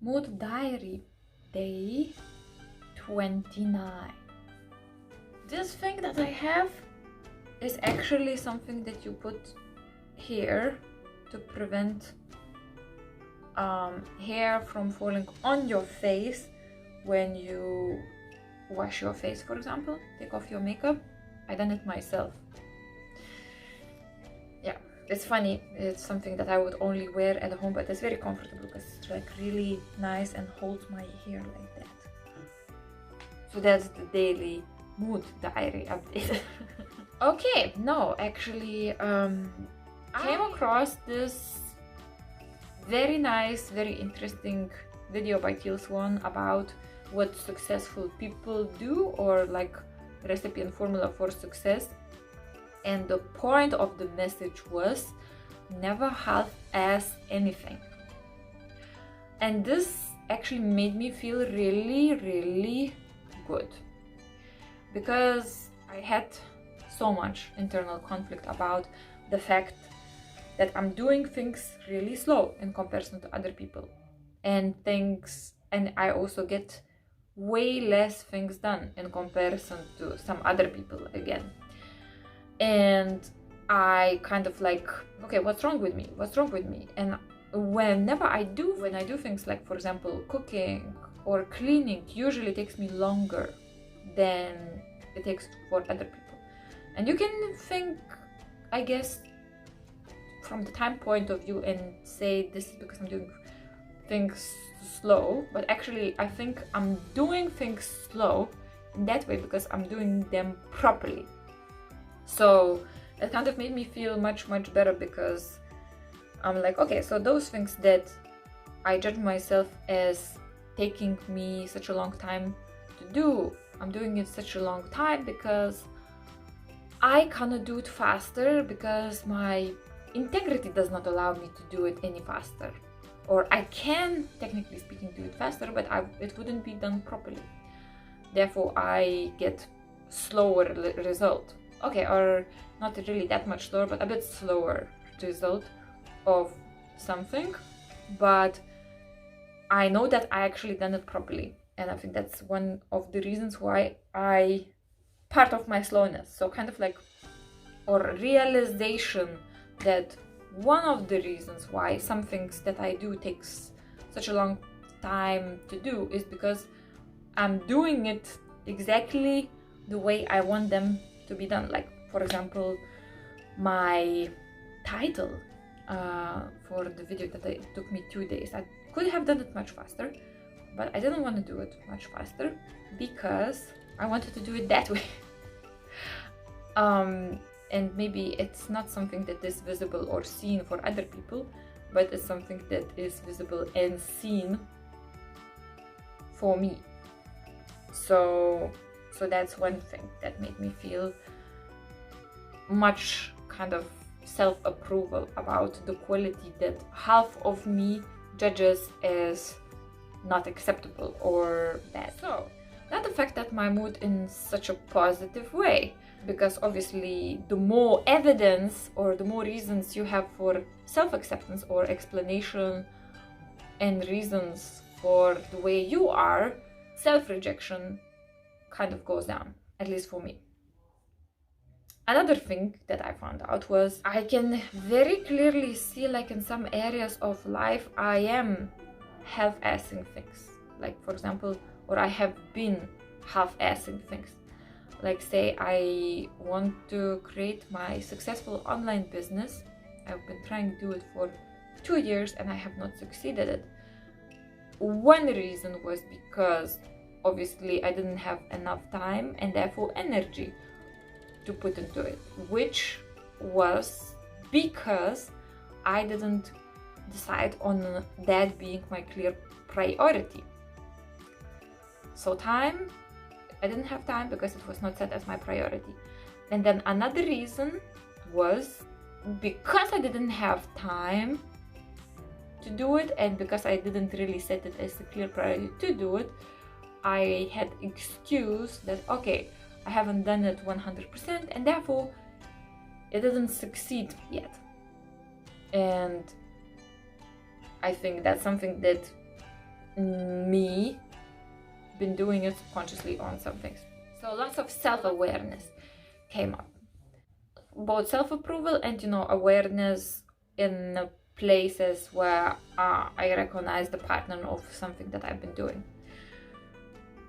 Mood diary, day 29. This thing that I have is actually something that you put here to prevent hair from falling on your face when you wash your face, for example, take off your makeup. I done it myself. Yeah, it's funny, it's something that I would only wear at home, but it's very comfortable because it's like really nice and holds my hair like that. So that's the daily mood diary update. Okay, no, actually I came across this very nice, very interesting video by Teal Swan about what successful people do, or like recipe and formula for success. And the point of the message was never half-ass anything. And this actually made me feel really good, because I had so much internal conflict about the fact that I'm doing things really slow in comparison to other people, and I also get way less things done in comparison to some other people again. And I kind of like, okay, what's wrong with me? What's wrong with me? And when I do things like, for example, cooking or cleaning, usually takes me longer than it takes for other people. And you can think, I guess, from the time point of view and say this is because I'm doing things slow, but actually I think I'm doing things slow in that way because I'm doing them properly. So it kind of made me feel much better, because I'm like, okay, so those things that I judge myself as taking me such a long time to do, I'm doing it such a long time because I cannot do it faster, because my integrity does not allow me to do it any faster. Or I can, technically speaking, do it faster, but it wouldn't be done properly. Therefore, I get slower result. Okay, or not really that much slower, but a bit slower result of something. But I know that I actually done it properly. And I think that's one of the reasons why part of my slowness. So kind of like, or realization that one of the reasons why some things that I do takes such a long time to do is because I'm doing it exactly the way I want them to be done. Like, for example, my title for the video that took me 2 days. I could have done it much faster, but I didn't want to do it much faster because I wanted to do it that way. And maybe it's not something that is visible or seen for other people, but it's something that is visible and seen for me. So that's one thing that made me feel much kind of self-approval about the quality that half of me judges as not acceptable or bad. So not the fact that my mood in such a positive way, because obviously the more evidence or the more reasons you have for self-acceptance or explanation and reasons for the way you are, self-rejection kind of goes down, at least for me. Another thing that I found out was I can very clearly see, like, in some areas of life I am half-assing things. Like, for example, or I have been half-assing things. Like, say I want to create my successful online business. I've been trying to do it for 2 years and I have not succeeded it. One reason was because obviously I didn't have enough time and therefore energy to put into it, which was because I didn't decide on that being my clear priority. So time, I didn't have time because it was not set as my priority. And then another reason was because I didn't have time to do it, and because I didn't really set it as a clear priority to do it, I had excuse that, okay, I haven't done it 100% and therefore it didn't succeed yet. And I think that's something that me been doing it subconsciously on some things. So lots of self-awareness came up, both self-approval and, you know, awareness in places where I recognize the pattern of something that I've been doing.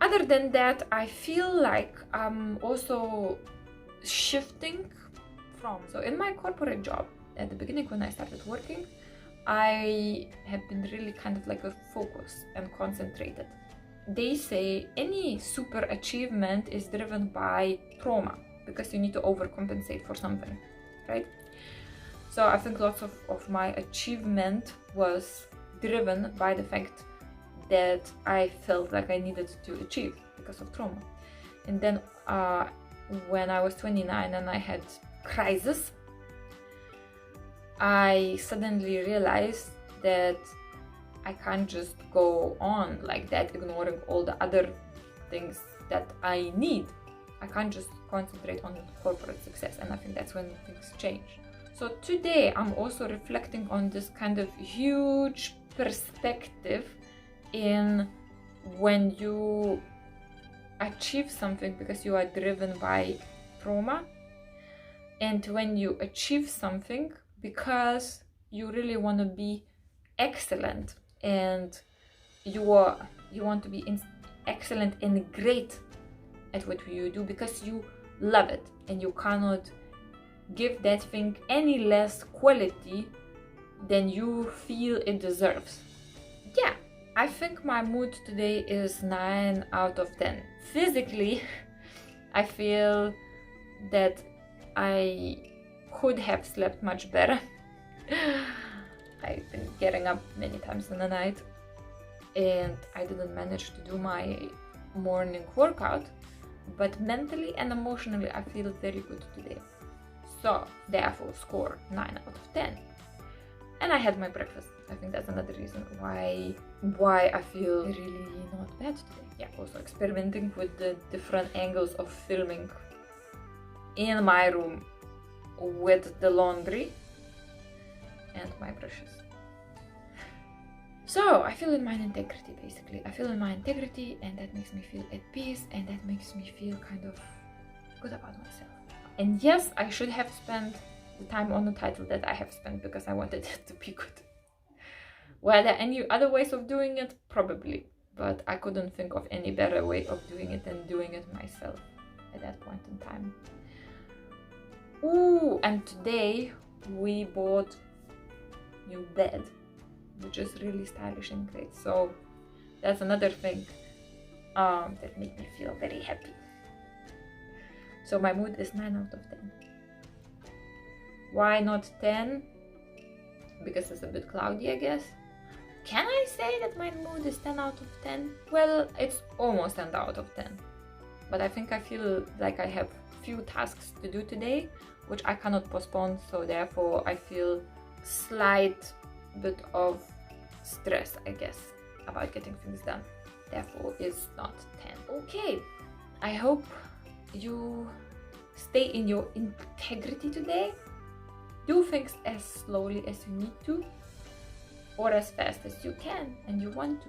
Other than that, I feel like I'm also shifting from, so in my corporate job at the beginning when I started working, I have been really kind of like a focus and concentrated. They say any super achievement is driven by trauma because you need to overcompensate for something, right? So I think lots of my achievement was driven by the fact that I felt like I needed to achieve because of trauma. And then when I was 29 and I had crisis, I suddenly realized that I can't just go on like that, ignoring all the other things that I need. I can't just concentrate on corporate success, and I think that's when things change. So today I'm also reflecting on this kind of huge perspective in when you achieve something because you are driven by trauma, and when you achieve something because you really want to be excellent and you want to be excellent and great at what you do because you love it and you cannot give that thing any less quality than you feel it deserves. Yeah, I think my mood today is 9 out of 10. Physically, I feel that I could have slept much better. I've been getting up many times in the night and I didn't manage to do my morning workout, but mentally and emotionally I feel very good today. So therefore score 9 out of 10. And I had my breakfast. I think that's another reason why I feel really not bad today. Yeah, also experimenting with the different angles of filming in my room with the laundry and my brushes. So I feel in my integrity, basically. I feel in my integrity, and that makes me feel at peace, and that makes me feel kind of good about myself. And yes, I should have spent the time on the title that I have spent because I wanted it to be good. Were there any other ways of doing it? Probably, but I couldn't think of any better way of doing it than doing it myself at that point in time. Ooh, and today we bought new bed, which is really stylish and great. So that's another thing that made me feel very happy. So my mood is 9 out of 10. Why not 10? Because it's a bit cloudy, I guess. Can I say that my mood is 10 out of 10? Well, it's almost 10 out of 10. But I think I feel like I have few tasks to do today, which I cannot postpone. So therefore I feel slight bit of stress, I guess, about getting things done. Therefore it's not 10. Okay, I hope you stay in your integrity today. Do things as slowly as you need to, or as fast as you can and you want to.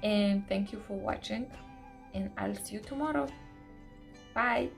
And thank you for watching, and I'll see you tomorrow. Bye.